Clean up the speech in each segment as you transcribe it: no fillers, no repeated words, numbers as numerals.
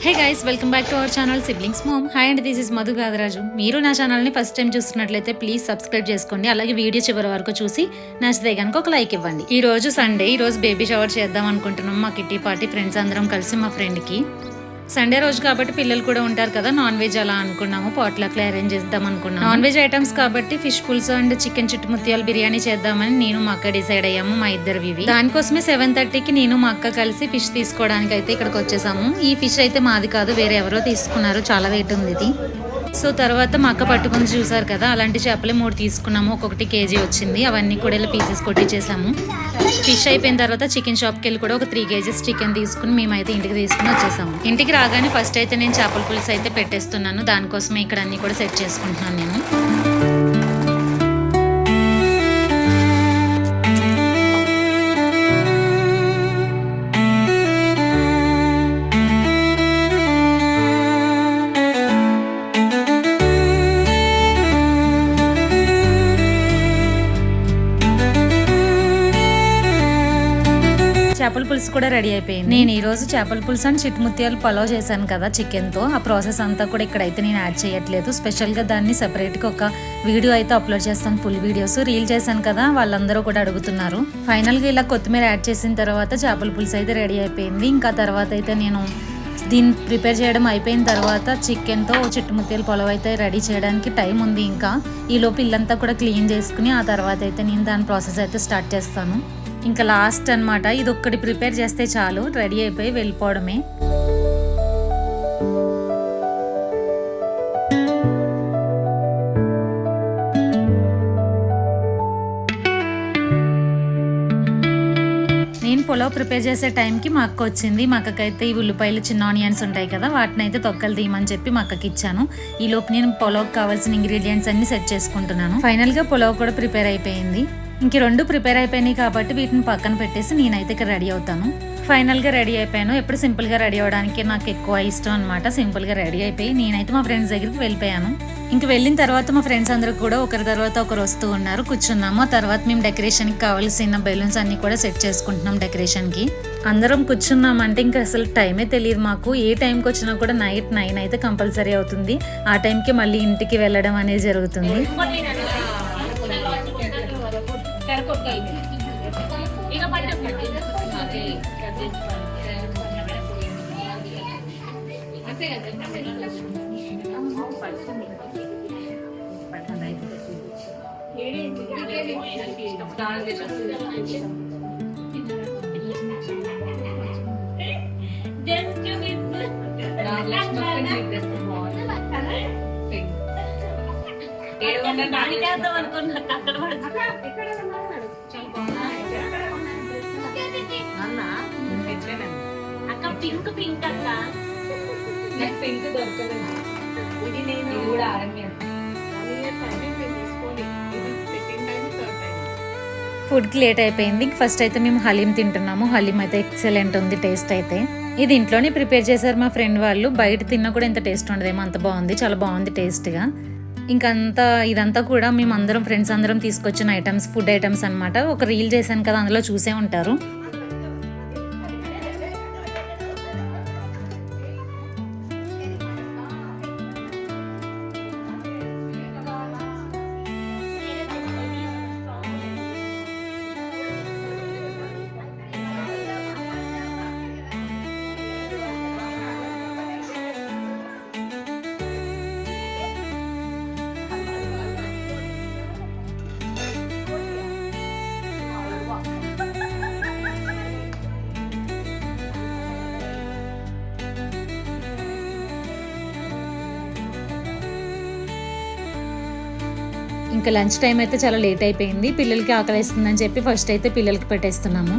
Hey guys, welcome back to our channel siblings mom. Hi and this is Madhu Gadaraju. మీరు నా ఛానల్ని first time చూస్తున్నట్లయితే please subscribe చేసుకోండి. అలాగే వీడియో చివరి వరకు చూసి నచ్చితే కనుక ఒక లైక్ ఇవ్వండి. ఈ రోజు సండే, ఈ రోజు బేబీ షవర్ చేద్దాం అనుకుంటున్నాం. మా కిట్టి పార్టీ ఫ్రెండ్స్ అందరం కలిసి మా ఫ్రెండ్కి. సండే రోజు కాబట్టి పిల్లలు కూడా ఉంటారు కదా, నాన్ వెజ్ అలా అనుకున్నాము. పాట్లక్లో అరేంజ్ చేద్దాం అనుకున్నాము. నాన్ వెజ్ ఐటమ్స్ కాబట్టి ఫిష్ పుల్స్ అండ్ చికెన్ చుట్టుముత్యాలు బిర్యానీ చేద్దామని నేను మా అక్క డిసైడ్ అయ్యాము, మా ఇద్దరివి. దానికోసమే 7:30కి నేను మా అక్క కలిసి ఫిష్ తీసుకోవడానికి అయితే ఇక్కడికి వచ్చేసాము. ఈ ఫిష్ అయితే మాది కాదు, వేరే ఎవరో తీసుకున్నారు. చాలా వెయిట్ ఉంది ఇది. సో తర్వాత మా అక్క పట్టుకుని చూసారు కదా, అలాంటి చేపలే 3 తీసుకున్నాము. ఒక్కొక్కటి కేజీ వచ్చింది. అవన్నీ కూడా ఇలా పీసెస్ కొట్టించేసాము. ఫిష్ అయిపోయిన తర్వాత చికెన్ షాప్కి వెళ్ళి కూడా ఒక 3 కేజీస్ చికెన్ తీసుకుని మేమైతే ఇంటికి తీసుకుని వచ్చేసాము. ఇంటికి రాగానే ఫస్ట్ అయితే నేను చేపల పులుసు అయితే పెట్టేస్తున్నాను. దానికోసమే ఇక్కడ అన్ని కూడా సెట్ చేసుకుంటున్నాను నేను. చేపల పులుసు కూడా రెడీ అయిపోయింది. నేను ఈ రోజు చేపల పులుసు అండ్ చిట్టుముత్యాలు పలావ్ చేశాను కదా చికెన్తో. ఆ ప్రాసెస్ అంతా కూడా ఇక్కడైతే నేను యాడ్ చేయట్లేదు. స్పెషల్గా దాన్ని సెపరేట్గా ఒక వీడియో అయితే అప్లోడ్ చేస్తాను. ఫుల్ వీడియోస్ రీల్ చేశాను కదా, వాళ్ళందరూ కూడా అడుగుతున్నారు. ఫైనల్గా ఇలా కొత్తిమీర యాడ్ చేసిన తర్వాత చేపల పులుసు అయితే రెడీ అయిపోయింది. ఇంకా తర్వాత అయితే నేను దీన్ని ప్రిపేర్ చేయడం అయిపోయిన తర్వాత చికెన్తో చిట్టుముత్యాల పలావ్ అయితే రెడీ చేయడానికి టైం ఉంది. ఇంకా ఈలోపు ఇల్లంతా కూడా క్లీన్ చేసుకుని ఆ తర్వాత అయితే నేను దాని ప్రాసెస్ అయితే స్టార్ట్ చేస్తాను. ఇంకా లాస్ట్ అన్నమాట, ఇది ఒక్కటి ప్రిపేర్ చేస్తే చాలు, రెడీ అయిపోయి వెళ్ళిపోవడమే. నేను పులావ్ ప్రిపేర్ చేసే టైంకి మా అక్క వచ్చింది. మా అక్కకైతే ఈ ఉల్లిపాయలు చిన్న ఆనియన్స్ ఉంటాయి కదా, వాటిని అయితే తొక్కలు తీయమని చెప్పి మా అక్కకి ఇచ్చాను. ఈ లోపు నేను పులావ్కి కావాల్సిన ఇంగ్రీడియంట్స్ అన్ని సెట్ చేసుకుంటున్నాను. ఫైనల్గా పులావ్ కూడా ప్రిపేర్ అయిపోయింది. ఇంక 2 ప్రిపేర్ అయిపోయినాయి కాబట్టి వీటిని పక్కన పెట్టేసి నేనైతే ఇక్కడ రెడీ అవుతాను. ఫైనల్గా రెడీ అయిపోయాను. ఎప్పుడు సింపుల్గా రెడీ అవ్వడానికి నాకు ఎక్కువ ఇష్టం అనమాట. సింపుల్గా రెడీ అయిపోయి నేనైతే మా ఫ్రెండ్స్ దగ్గరికి వెళ్ళిపోయాను. ఇంక వెళ్ళిన తర్వాత మా ఫ్రెండ్స్ అందరూ కూడా ఒకరి తర్వాత ఒకరు వస్తూ ఉన్నారు. కూర్చున్నాము. ఆ తర్వాత మేము డెకరేషన్కి కావాల్సిన బెలూన్స్ అన్ని కూడా సెట్ చేసుకుంటున్నాం. డెకరేషన్కి అందరం కూర్చున్నామంటే ఇంకా అసలు టైమే తెలియదు మాకు. ఏ టైంకి వచ్చినా కూడా నైట్ 9 అయితే కంపల్సరీ అవుతుంది. ఆ టైంకి మళ్ళీ ఇంటికి వెళ్ళడం అనేది జరుగుతుంది. అక్క పింక్ పింక్ అక్క పింక్ దొరకలేదు. ఇది నేను కూడా ఆరంభించాను. ఫుడ్కి లేట్ అయిపోయింది. ఫస్ట్ అయితే మేము హలీం తింటున్నాము. హలీం అయితే ఎక్సలెంట్ ఉంది టేస్ట్ అయితే. ఇది ఇంట్లోనే ప్రిపేర్ చేశారు మా ఫ్రెండ్ వాళ్ళు. బయట తిన్నా కూడా ఇంత టేస్ట్ ఉండదేమో, అంత బాగుంది, చాలా బాగుంది టేస్ట్గా. ఇంకంతా ఇదంతా కూడా మేము అందరం ఫ్రెండ్స్ అందరం తీసుకొచ్చిన ఐటమ్స్, ఫుడ్ ఐటమ్స్ అనమాట. ఒక రీల్ చేశాను కదా, అందులో చూసే ఉంటారు. ఇంకా లంచ్ టైం అయితే చాలా లేట్ అయిపోయింది. పిల్లలకి ఆకలిస్తుందని చెప్పి ఫస్ట్ అయితే పిల్లలకి పెట్టేస్తున్నాము.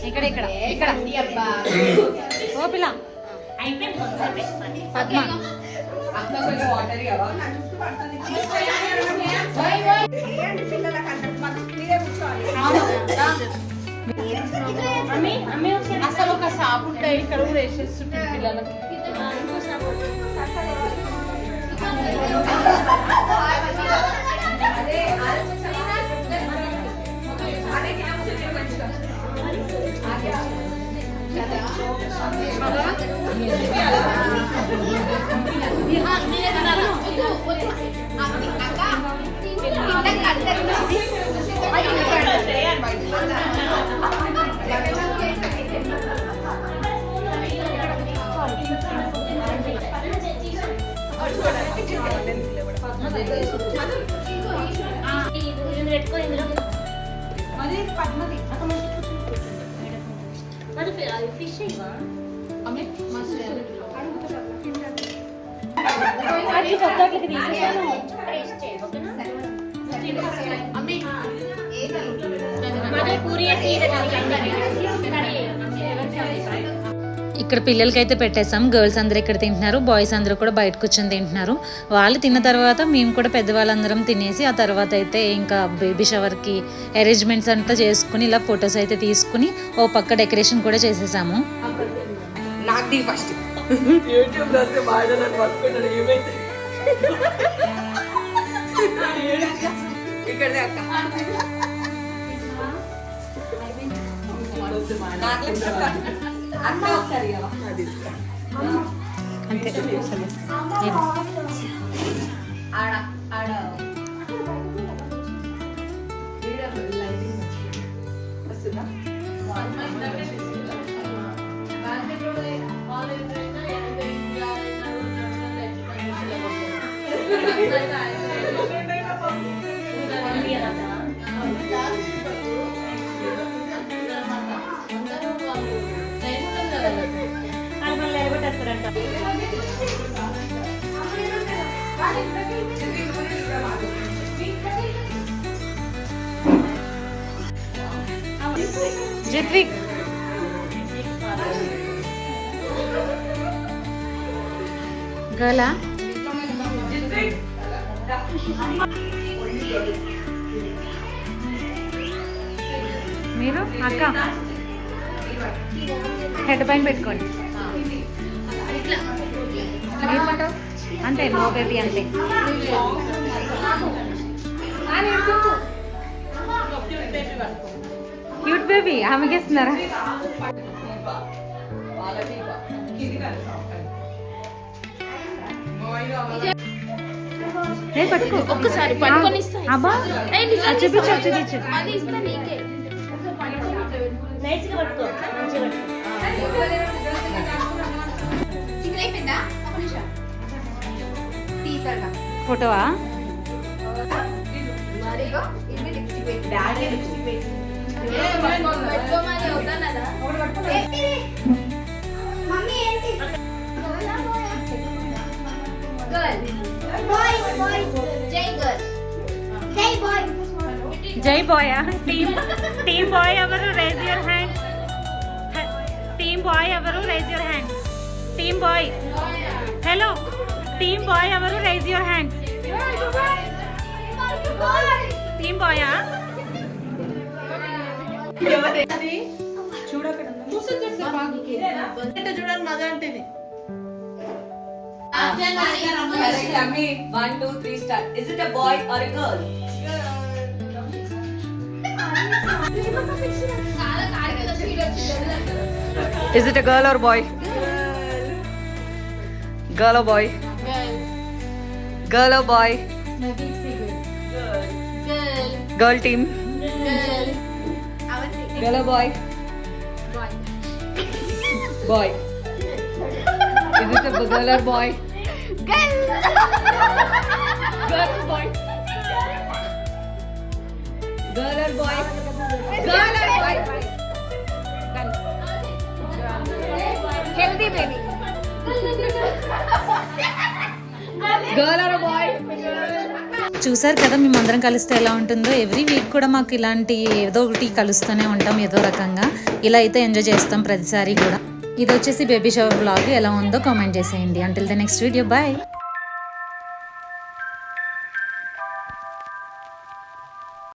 ఇక్కడ ఇక్కడ ఓ పిల్ల పద్మ అసలు ఒక షాప్ ఉంటాయి ఇక్కడ కూడా వేసేస్తుంటారు పిల్లలకి. ఇక్కడ పిల్లలకైతే పెట్టేసాం. గర్ల్స్ అందరూ ఇక్కడ తింటున్నారు, బాయ్స్ అందరూ కూడా బయట కూర్చొని తింటున్నారు. వాళ్ళు తిన్న తర్వాత మేము కూడా పెద్దవాళ్ళందరం తినేసి ఆ తర్వాత అయితే ఇంకా బేబీ షవర్కి అరేంజ్మెంట్స్ అంతా చేసుకుని ఇలా ఫొటోస్ అయితే తీసుకుని ఓ పక్క డెకరేషన్ కూడా చేసేసాము. నాకు ఫస్ట్ యూట్యూబ్ వస్తే బాగా పట్టుకున్నాడు ఏమైతే ఇక్కడ అక్క ఒకసారి అంతే ఆడ ఆడ వస్తుందా జిత్విక్ గలా మీరు అక్క హెడ్ పైన పెట్టుకోండి అంతే. నో బేబీ అంతే. క్యూట్ బేబీ ఆమెకి ఇస్తున్నారా? పట్టుకో ఒక్కసారి పట్టుకొని అబ్బా చూపించు చూపించు. ఫోటోవా? జై బాయ్. టీమ్ బాయ్ ఎవరు? Raise your hand. Team boy ఎవరు? Raise your hand. Team boy. Hello team boy ఎవరు? Raise your hand. టీమ్ బాయా? చూడాలి మజా అంటే 1 2 3 start. Is it a boy or a girl? Is it a girl or boy? Girl or boy? Girl or boy? Girl team. Girl or boy? Boy. Is it a girl or boy? Girl. Girl or boy? Girl or boy? Girl or boy? Healthy baby. Girl or a boy? చూసారు కదా మేమందరం కలిస్తే ఎలా ఉంటుందో. Every week కూడా మాకు ఇలాంటి ఏదో ఒకటి కలుస్తూనే ఉంటాం ఏదో రకంగా. ఇలా అయితే ఎంజాయ్ చేస్తాం ప్రతిసారి కూడా. ఇది వచ్చేసి బేబీ షవర్ వ్లాగ్. ఎలా ఉందో కామెంట్ చేసేయండి. Until the next video, bye.